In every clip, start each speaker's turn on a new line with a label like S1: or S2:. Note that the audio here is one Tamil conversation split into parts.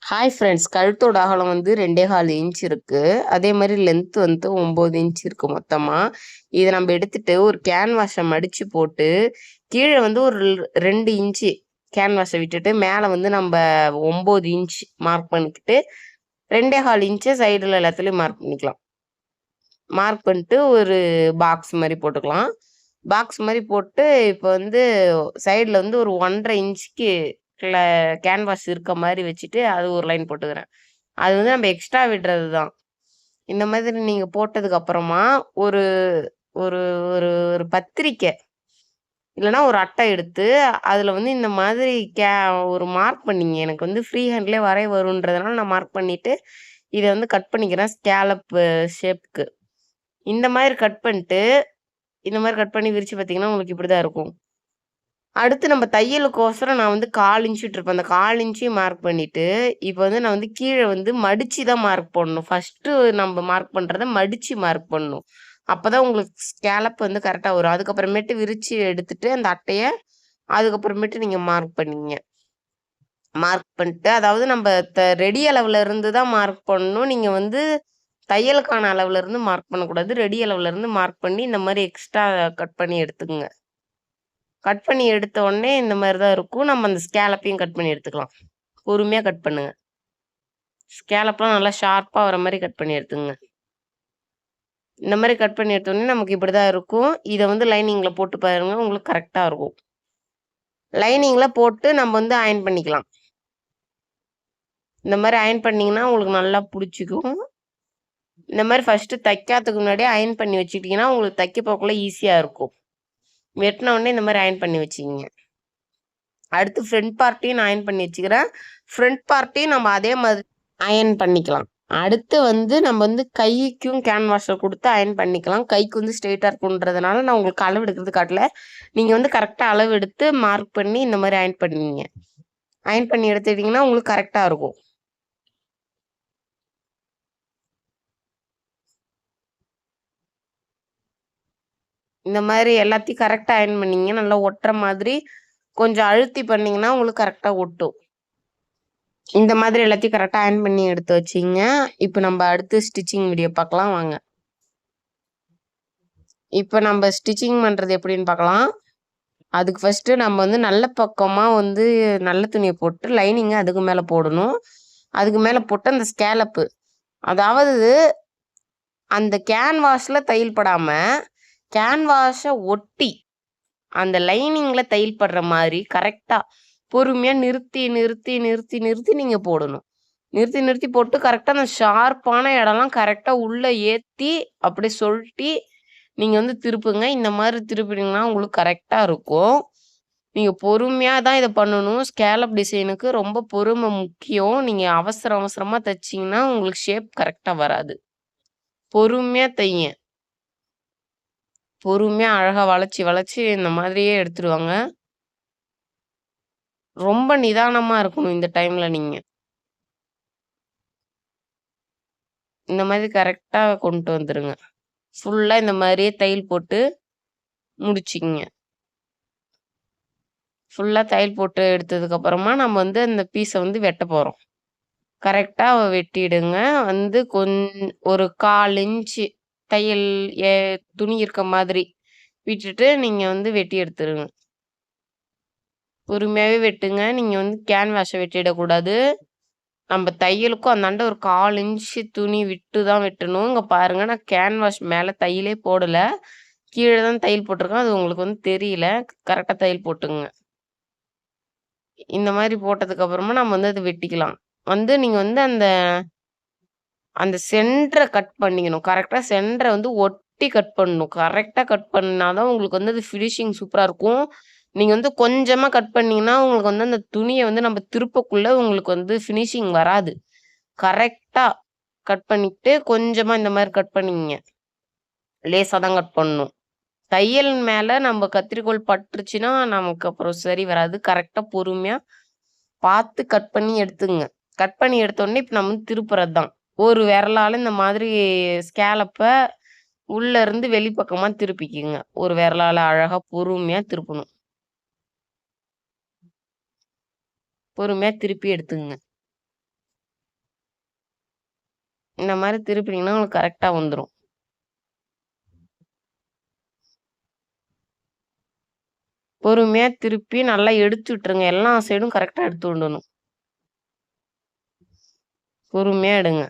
S1: ஹாய் ஃப்ரெண்ட்ஸ், கழுத்தோட அகலம் வந்து 2.25 இன்ச் இருக்கு. அதே மாதிரி லென்த் வந்து 9 இன்ச் இருக்கு மொத்தமா. இதை நம்ம எடுத்துட்டு ஒரு கேன்வாஷை மடிச்சு போட்டு கீழே வந்து ஒரு 2 இன்ச்சு கேன்வாஷை விட்டுட்டு மேலே வந்து நம்ம 9 இன்ச் மார்க் பண்ணிக்கிட்டு 2.25 இன்ச்சு சைடில் எல்லாத்துலேயும் மார்க் பண்ணிக்கலாம். மார்க் பண்ணிட்டு ஒரு பாக்ஸ் மாதிரி போட்டுக்கலாம். பாக்ஸ் மாதிரி போட்டு இப்போ வந்து சைடில் வந்து ஒரு 1.5 இன்ச்சுக்கு கேன்வாஸ் இருக்க மாதிரி வச்சுட்டு அது ஒரு லைன் போட்டுக்கிறேன். அது வந்து நம்ம எக்ஸ்ட்ரா விடுறது தான். இந்த மாதிரி நீங்கள் போட்டதுக்கு அப்புறமா ஒரு ஒரு ஒரு ஒரு பத்திரிக்கை இல்லைன்னா ஒரு அட்டை எடுத்து அதில் வந்து இந்த மாதிரி ஒரு மார்க் பண்ணிங்க. எனக்கு வந்து ஃப்ரீ ஹேண்ட்லேயே வரைய வருன்றதுனால நான் மார்க் பண்ணிவிட்டு இதை வந்து கட் பண்ணிக்கிறேன் ஸ்கேலப் ஷேப்புக்கு. இந்த மாதிரி கட் பண்ணிட்டு இந்த மாதிரி கட் பண்ணி விரிச்சு பார்த்தீங்கன்னா உங்களுக்கு இப்படி தான் இருக்கும். அடுத்து நம்ம தையலுக்கோசரம் நான் வந்து 1/4 இன்ச் விட்டுருப்பேன். அந்த 1/4 இன்ச்சையும் மார்க் பண்ணிட்டு, இப்போ வந்து நான் வந்து கீழே வந்து மடிச்சு தான் மார்க் பண்ணணும். ஃபர்ஸ்ட்டு நம்ம மார்க் பண்றத மடிச்சு மார்க் பண்ணணும். அப்பதான் உங்களுக்கு ஸ்கேலப் வந்து கரெக்ட்டா வரும். அதுக்கப்புறமேட்டு விரிச்சு எடுத்துட்டு அந்த அட்டைய அதுக்கப்புறமேட்டு நீங்க மார்க் பண்ணீங்க. மார்க் பண்ணிட்டு அதாவது நம்ம ரெடி அளவுல இருந்து தான் மார்க் பண்ணணும். நீங்க வந்து தையலுக்கான அளவுல இருந்து மார்க் பண்ணக்கூடாது. ரெடி அளவுல இருந்து மார்க் பண்ணி இந்த மாரி எக்ஸ்ட்ரா கட் பண்ணி எடுத்துக்கங்க. கட் பண்ணி எடுத்த உடனே இந்த மாதிரி தான் இருக்கும். நம்ம அந்த ஸ்கேலப்பையும் கட் பண்ணி எடுத்துக்கலாம். பொறுமையா கட் பண்ணுங்க. ஸ்கேலப்லாம் நல்லா ஷார்ப்பா வர மாரி கட் பண்ணி எடுத்துக்கங்க. இந்த மாரி கட் பண்ணி எடுத்த உடனே நமக்கு இப்படிதான் இருக்கும். இத வந்து லைனிங்ல போட்டு பாருங்க. உங்களுக்கு கரெக்ட்டா இருக்கும். லைனிங்ல போட்டு நம்ம வந்து அயர்ன் பண்ணிக்கலாம். இந்த மாரி அயர்ன் பண்ணீங்கன்னா உங்களுக்கு நல்லா புடிச்சுக்கும். இந்த மாரி ஃபர்ஸ்ட்டு தைக்காததுக்கு முன்னாடியே அயர்ன் பண்ணி வச்சுக்கிட்டீங்கன்னா, உங்களுக்கு தைக்க போகக்குள்ள ஈஸியா இருக்கும். வெட்டின உடனே இந்த மாரி அயர்ன் பண்ணி வச்சுக்கங்க. அடுத்து ஃப்ரண்ட் பார்ட்டையும் நான் அயர்ன் பண்ணி வச்சுக்கிறேன். ஃப்ரண்ட் பார்ட்டையும் நம்ம அதே மாதிரி அயர்ன் பண்ணிக்கலாம். அடுத்து வந்து நம்ம வந்து கைக்கும் கேன்வாஷை கொடுத்து அயர்ன் பண்ணிக்கலாம். கைக்கு வந்து ஸ்ட்ரெயிட்டாக இருக்குன்றதுனால நான் உங்களுக்கு அளவு எடுக்கிறது காட்டல. நீங்கள் வந்து கரெக்டாக அளவு எடுத்து மார்க் பண்ணி இந்த மாதிரி அயர்ன் பண்ணுவீங்க. அயர்ன் பண்ணி எடுத்துட்டிங்கன்னா உங்களுக்கு கரெக்டாக இருக்கும். இந்த மாதிரி எல்லாத்தையும் கரெக்டாக அயர்ன் பண்ணீங்க. நல்லா ஒட்டுற மாதிரி கொஞ்சம் அழுத்தி பண்ணிங்கன்னா உங்களுக்கு கரெக்டாக ஒட்டும். இந்த மாதிரி எல்லாத்தையும் கரெக்டாக அயர்ன் பண்ணி எடுத்து வச்சிங்க. இப்போ நம்ம அடுத்து ஸ்டிச்சிங் வீடியோ பார்க்கலாம் வாங்க. இப்போ நம்ம ஸ்டிச்சிங் பண்ணுறது எப்படின்னு பார்க்கலாம். அதுக்கு ஃபஸ்ட்டு நம்ம வந்து நல்ல பக்கமாக வந்து நல்ல துணியை போட்டு லைனிங்கை அதுக்கு மேலே போடணும். அதுக்கு மேலே போட்டு அந்த ஸ்கேலப்பு அதாவது அந்த கேன்வாஸில் தையல் படாமல் கேன்வாஸை ஒட்டி அந்த லைனிங்கில் தையல் படுற மாதிரி கரெக்டாக பொறுமையாக நிறுத்தி நிறுத்தி நிறுத்தி நிறுத்தி நீங்கள் போடணும். நிறுத்தி நிறுத்தி போட்டு கரெக்டாக அந்த ஷார்ப்பான இடம்லாம் கரெக்டாக உள்ளே ஏற்றி அப்படியே சொல்லிட்டு நீங்கள் வந்து திருப்புங்க. இந்த மாதிரி திருப்பினீங்கன்னா உங்களுக்கு கரெக்டாக இருக்கும். நீங்கள் பொறுமையாக தான் இதை பண்ணணும். ஸ்கேலப் டிசைனுக்கு ரொம்ப பொறுமை முக்கியம். நீங்கள் அவசர அவசரமாக தைச்சிங்கன்னா உங்களுக்கு ஷேப் கரெக்டாக வராது. பொறுமையாக தைங்க. பொறுமையாக அழகாக வளைச்சி வளைச்சி இந்த மாதிரியே எடுத்துருவாங்க. ரொம்ப நிதானமாக இருக்கணும் இந்த டைமில் நீங்கள். இந்த மாதிரி கரெக்டாக கொண்டு வந்துருங்க. ஃபுல்லாக இந்த மாதிரியே தையல் போட்டு முடிச்சிங்க. ஃபுல்லாக தையல் போட்டு எடுத்ததுக்கப்புறமா நம்ம வந்து அந்த பீஸை வந்து வெட்ட போகிறோம். கரெக்டாக வெட்டிடுங்க. வந்து ஒரு 1/4 இன்ச்சு தையல் துணி இருக்க மாதிரி விட்டுட்டு நீங்கள் வந்து வெட்டி எடுத்துருங்க. பொறுமையாகவே வெட்டுங்க. நீங்கள் வந்து கேன்வாஷை வெட்டிடக்கூடாது. நம்ம தையலுக்கும் அந்தாண்ட ஒரு 1/4 இன்ச்சு துணி விட்டு தான் வெட்டணும். இங்கே பாருங்கள், நான் கேன்வாஷ் மேலே தையலே போடலை. கீழே தான் தையல் போட்டிருக்கேன். அது உங்களுக்கு வந்து தெரியல. கரெக்டாக தையல் போட்டுங்க. இந்த மாதிரி போட்டதுக்கப்புறமா நம்ம வந்து அதை வெட்டிக்கலாம். வந்து நீங்கள் வந்து அந்த அந்த சென்டரை கட் பண்ணிக்கணும். கரெக்டாக சென்டரை வந்து ஒட்டி கட் பண்ணணும். கரெக்டாக கட் பண்ணா தான் உங்களுக்கு வந்து அது ஃபினிஷிங் சூப்பராக இருக்கும். நீங்கள் வந்து கொஞ்சமாக கட் பண்ணீங்கன்னா உங்களுக்கு வந்து அந்த துணியை வந்து நம்ம திருப்பக்குள்ளே உங்களுக்கு வந்து ஃபினிஷிங் வராது. கரெக்டாக கட் பண்ணிட்டு கொஞ்சமாக இந்த மாதிரி கட் பண்ணிங்க. லேசாக தான் கட் பண்ணணும். தையல் மேலே நம்ம கத்திரிக்கோல் பட்டுருச்சுன்னா நமக்கு அப்புறம் சரி வராது. கரெக்டாக பொறுமையாக பார்த்து கட் பண்ணி எடுத்துங்க. கட் பண்ணி எடுத்தோடனே இப்போ நம்ம வந்து திருப்புறது தான். ஒரு விரலால் இந்த மாதிரி ஸ்கேலப்பை உள்ளே இருந்து வெளிப்பக்கமாக திருப்பிக்குங்க. ஒரு விரலால் அழகாக பொறுமையாக திருப்பணும். பொறுமையாக திருப்பி எடுத்துங்க. இந்த மாரி திருப்பினீங்கன்னா உங்களுக்கு கரெக்ட்டா வந்துரும். பொறுமையா திருப்பி நல்லா எடுத்து விட்டுருங்க. எல்லா சைடும் கரெக்ட்டா எடுத்து விடணும். பொறுமையா எடுங்க.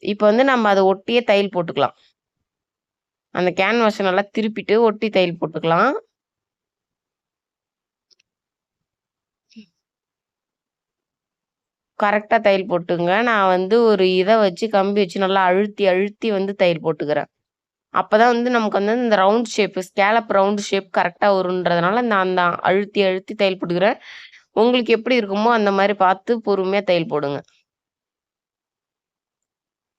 S1: இப்ப வந்து நம்ம அத ஒட்டியே தையல் போட்டுக்கலாம். அந்த கேன்வாஸ நல்லா திருப்பிட்டு ஒட்டி தையல் போட்டுக்கலாம். கரெக்ட்டா தையல் போட்டுங்க. நான் வந்து ஒரு இத வச்சு கம்பி வச்சு நல்லா அழுத்தி, அழுத்தி வந்து தையல் போட்டுக்கிறேன். அப்பதான் வந்து நமக்கு வந்து இந்த round shape scallop round shape கரெக்ட்டா வரும்ன்றதுனால நான் தான் அழுத்தி, அழுத்தி தையல் போட்டுக்கிறேன். உங்களுக்கு எப்படி இருக்குமோ அந்த மாரி பார்த்து பொறுமையா தையல் போடுங்க.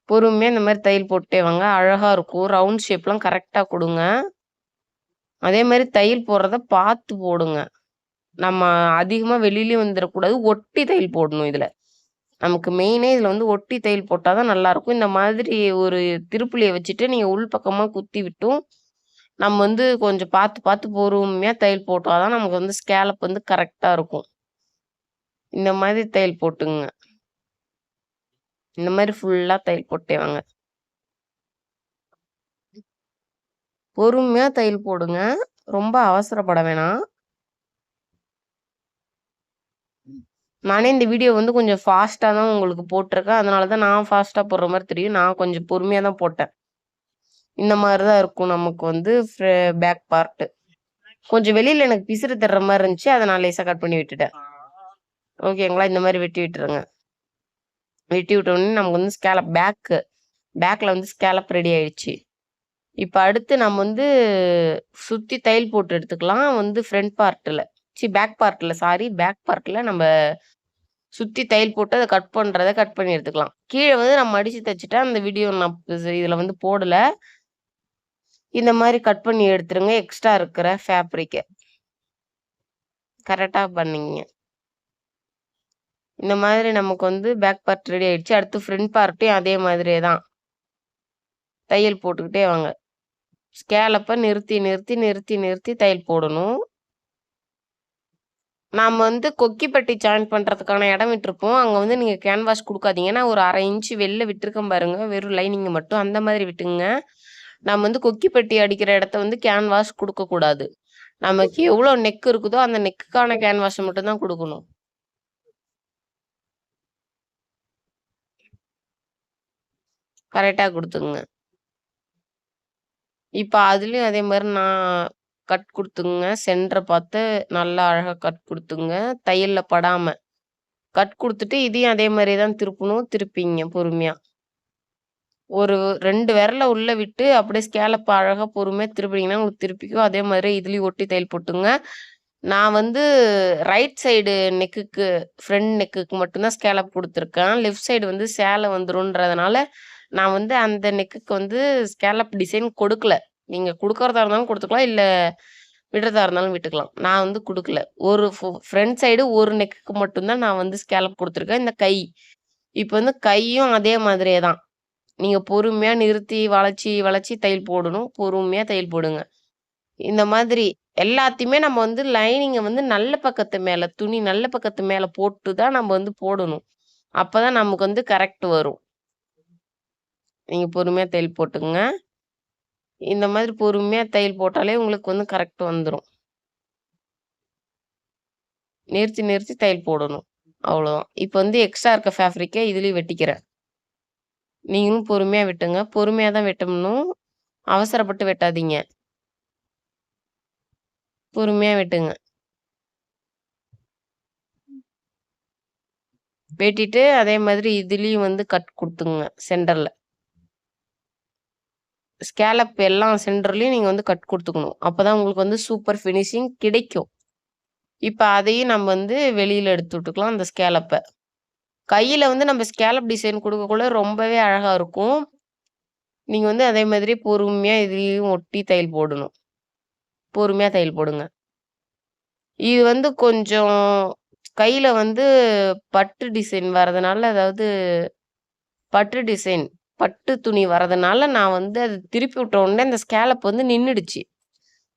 S1: பொறுமையா இந்த மாரி தையல் போட்டே வாங்க. அழகா இருக்கும். ரவுண்ட் ஷேப்லாம் கரெக்ட்டா குடுங்க. அதே மாரி தையல் போடுறத பார்த்து போடுங்க. நம்ம அதிகமா வெளிலயும் வந்துரக்கூடாது. ஒட்டி தையல் போடணும் இதுல. நமக்கு மெயினே இதுல வந்து ஒட்டி தையல் போட்டா தான் நல்லாருக்கும். இந்த மாதிரி ஒரு திருப்புளிய வச்சுட்டு நீங்க உள் பக்கமா குத்தி விட்டும், நம்ம வந்து கொஞ்சம் பார்த்து பார்த்து பொறுமையா தையல் போட்டா தான் நமக்கு வந்து ஸ்கேலப் வந்து கரெக்ட்டா இருக்கும். இந்த மாதிரி தையல் போட்டுங்க. இந்த மாரி ஃபுல்லா தையல் போட்டே வாங்க. பொறுமையா தையல் போடுங்க. ரொம்ப அவசரப்பட வேணாம். நானே இந்த வீடியோ வந்து கொஞ்சம் ஃபாஸ்ட்டா தான் உங்களுக்கு போட்டுருக்கேன். அதனால தான் நான் ஃபாஸ்ட்டா போடுற மாரி தெரியும். நான் கொஞ்சம் பொறுமையா தான் போட்டேன். இந்த மாரி தான் இருக்கும் நமக்கு வந்து பேக் பார்ட். கொஞ்சம் வெளியில எனக்கு பிசிறு தர்ற மாரி இருந்துச்சு. அத நான் லேசா கட் பண்ணி விட்டுட்டேன். ஓகேங்களா? இந்த மாரி வெட்டி விட்டுருங்க. வெட்டி விட்டோனே நமக்கு வந்து பேக்ல வந்து ஸ்கேலப் ரெடி ஆயிடுச்சு. இப்ப அடுத்து நம்ம வந்து சுத்தி தையல் போட்டு எடுத்துக்கலாம். வந்து ஃப்ரண்ட் பார்ட்ல. பேக் பார்ட்ல பேக் பார்ட்ல நம்ம சுத்தி தையல் போட்டு அத கட் பண்றத கட் பண்ணி எடுத்துக்கலாம். கீழ வந்து நான் மடிச்சு தச்சுட்டேன். அந்த வீடியோ நான் இதுல வந்து போடல. இந்த மாரி கட் பண்ணி எடுத்துருங்க. எக்ஸ்ட்ரா இருக்கிற ஃபேப்ரிக்க. கரெக்ட்டா பண்ணீங்க. இந்த மாதிரி நமக்கு வந்து பேக் பார்ட் ரெடி ஆயிடுச்சு. அடுத்து ஃப்ரண்ட் பார்ட்டையும் அதே மாதிரியே தான். தையல் போட்டுக்கிட்டே வாங்க. ஸ்கேலப்ப நிறுத்தி, நிறுத்தி, நிறுத்தி, நிறுத்தி தையல் போடணும். நாம வந்து கொக்கிப்பட்டி ஜாயின் பண்றதுக்கான இடம் விட்டுருப்போம். அங்க வந்து நீங்க கேன்வாஸ் குடுக்காதீங்க. நான் ஒரு 1/2 இன்ச் வெளில விட்டுருக்கேன் பாருங்க. வெறும் லைனிங்க மட்டும். அந்த மாதிரி விட்டுங்க. நம்ம வந்து கொக்கிப்பட்டி அடிக்கிற இடத்த வந்து கேன்வாஸ் குடுக்கக்கூடாது. நமக்கு எவ்வளோ நெக் இருக்குதோ, அந்த நெக்குக்கான கேன்வாஸ மட்டும் தான் குடுக்கணும். கரெக்ட்டா குடுத்துங்க. இப்ப அதுலயும் அதே மாரி நான் கட் குடுத்துங்க. சென்டர பார்த்து நல்லா அழகா கட் குடுத்துங்க. தையல்ல படாம. கட் குடுத்துட்டு இதையும் அதே மாரி தான் திருப்பணும். திருப்பிங்க பொறுமையா. ஒரு 2 விரல உள்ள விட்டு அப்படியே ஸ்கேலப்ப அழகா பொறுமையா திருப்புனீங்கன்னா, உங்களுக்கு திருப்பிக்கும். அதே மாரி இதுலயும் ஒட்டி தையல் போட்டுங்க. நான் வந்து ரைட் சைடு நெக்குக்கு ஃப்ரண்ட் நெக்குக்கு மட்டும் தான் ஸ்கேலப் குடுத்துருக்கேன். லெஃப்ட் சைடு வந்து சேல வந்துரும்ன்றதுனால, நான் வந்து அந்த நெக்குக்கு வந்து ஸ்கேலப் டிசைன் கொடுக்கல. நீங்க குடுக்கறதா இருந்தாலும் குடுத்துக்கலாம். இல்ல விடுறதா இருந்தாலும் விட்டுக்கலாம். நான் வந்து குடுக்கல. ஒரு ஃப்ரண்ட் சைடு ஒரு நெக்குக்கு மட்டும் தான் நான் வந்து ஸ்கேலப் குடுத்துருக்கேன். இந்த கை. இப்ப வந்து கையும் அதே மாதிரியே தான். நீங்க பொறுமையா நிறுத்தி, வளைச்சு, வளைச்சு தையல் போடணும். பொறுமையா தையல் போடுங்க. இந்த மாதிரி எல்லாத்தையுமே நம்ம வந்து லைனிங்க வந்து நல்ல பக்கத்து மேல, துணி நல்ல பக்கத்து மேல போட்டு தான் நம்ம வந்து போடணும். அப்பதான் நமக்கு வந்து கரெக்ட் வரும். நீங்க பொறுமையா தையல் போட்டுங்க. இந்த மாதிரி பொறுமையா தையல் போட்டாலே உங்களுக்கு வந்து கரெக்ட் வந்துரும். நிறுத்தி, நிறுத்தி தையல் போடணும். அவ்வளோதான். இப்ப வந்து எக்ஸ்ட்ரா இருக்க ஃபேப்ரிக்க இதுலயும் வெட்டிக்கிறேன். நீங்களும் பொறுமையா வெட்டுங்க. பொறுமையா தான் வெட்டணும். அவசரப்பட்டு வெட்டாதீங்க. பொறுமையா வெட்டுங்க. வெட்டிட்டு அதே மாதிரி இதுலயும் வந்து கட் குடுத்துங்க சென்டர்ல. ஸ்கேலப் எல்லா சென்டர்லயும் நீங்க வந்து கட் குடுத்துக்கணும். அப்பதான் உங்களுக்கு வந்து சூப்பர் ஃபினிஷிங் கிடைக்கும். இப்ப அதையும் நம்ம வந்து வெளியில எடுத்து விட்டுக்கலாம் அந்த ஸ்கேலப்ப. கையில வந்து நம்ம ஸ்கேலப் டிசைன் குடுக்கக்குள்ள ரொம்பவே அழகா இருக்கும். நீங்க வந்து அதே மாதிரி பொறுமையா இதுலயும் ஒட்டி தையல் போடணும். பொறுமையா தையல் போடுங்க. இது வந்து கொஞ்சம் கையில வந்து பட்டு டிசைன் வரதுனால, அதாவது பட்டு டிசைன், பட்டு துணி வரதுனால, நான் வந்து அத திருப்பி விட்ட உடனே அந்த ஸ்கேலப் வந்து நின்னுடுச்சு.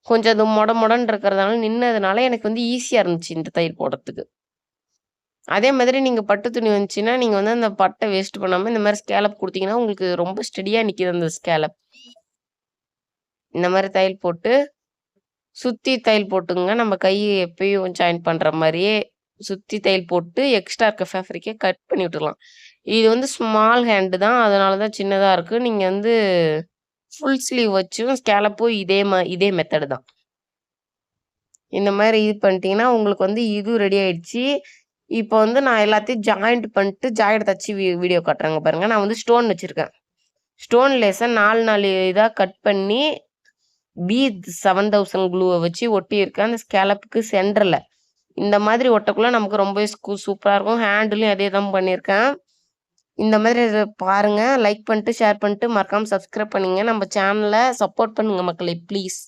S1: கொஞ்சம் அது மொடன்னு இருக்கிறதுனால நின்னதுனால எனக்கு வந்து ஈஸியா இருந்துச்சு இந்த தையல் போடுறதுக்கு. அதே மாதிரி நீங்க பட்டு துணி வந்துச்சுன்னா, நீங்க வந்து அந்த பட்ட வேஸ்ட் பண்ணாம இந்த மாரி ஸ்கேலப் குடுத்தீங்கன்னா, உங்களுக்கு ரொம்ப ஸ்டெடியா நிக்குது அந்த ஸ்கேலப். இந்த மாரி தையல் போட்டு, சுத்தி தையல் போட்டுங்க. நம்ம கை எப்பயும் ஜாயின் பண்ற மாரியே சுத்தி தையல் போட்டு, எக்ஸ்ட்ரா இருக்க ஃபேப்ரிக்க கட் பண்ணி விட்டுறலாம். இது வந்து ஸ்மால் ஹேண்ட் தான். அதனால தான் சின்னதா இருக்கு. நீங்க வந்து ஃபுல் ஸ்லீவ் வச்சும் ஸ்கேலப்பும் இதே மெத்தட் தான். இந்த மாரி இது பண்ணிட்டீங்கன்னா, உங்களுக்கு வந்து இதுவும் ரெடி ஆயிடுச்சு. இப்போ வந்து நான் எல்லாத்தையும் ஜாயிண்ட் பண்ணிட்டு, ஜாயிண்ட் தச்சு வீடியோ காட்டுறேங்க பாருங்க. நான் வந்து ஸ்டோன் வச்சிருக்கேன். ஸ்டோன் லேஸ 4 இதா கட் பண்ணி, B7000 க்ளூவ வச்சு ஒட்டியிருக்கேன். அந்த ஸ்கேலப்புக்கு சென்டர்ல. இந்த மாதிரி ஒட்டக்குள்ள நமக்கு ரொம்பவே சூப்பரா இருக்கும். ஹேண்ட்லயும் அதே தான் பண்ணியிருக்கேன். இந்த மாதிரி இத பாருங்க. லைக் பண்ணிட்டு, ஷேர் பண்ணிட்டு, மறக்காம சப்ஸ்கிரைப் பண்ணுங்க. நம்ம சேனல சப்போர்ட் பண்ணுங்க மக்களே! ப்ளீஸ்.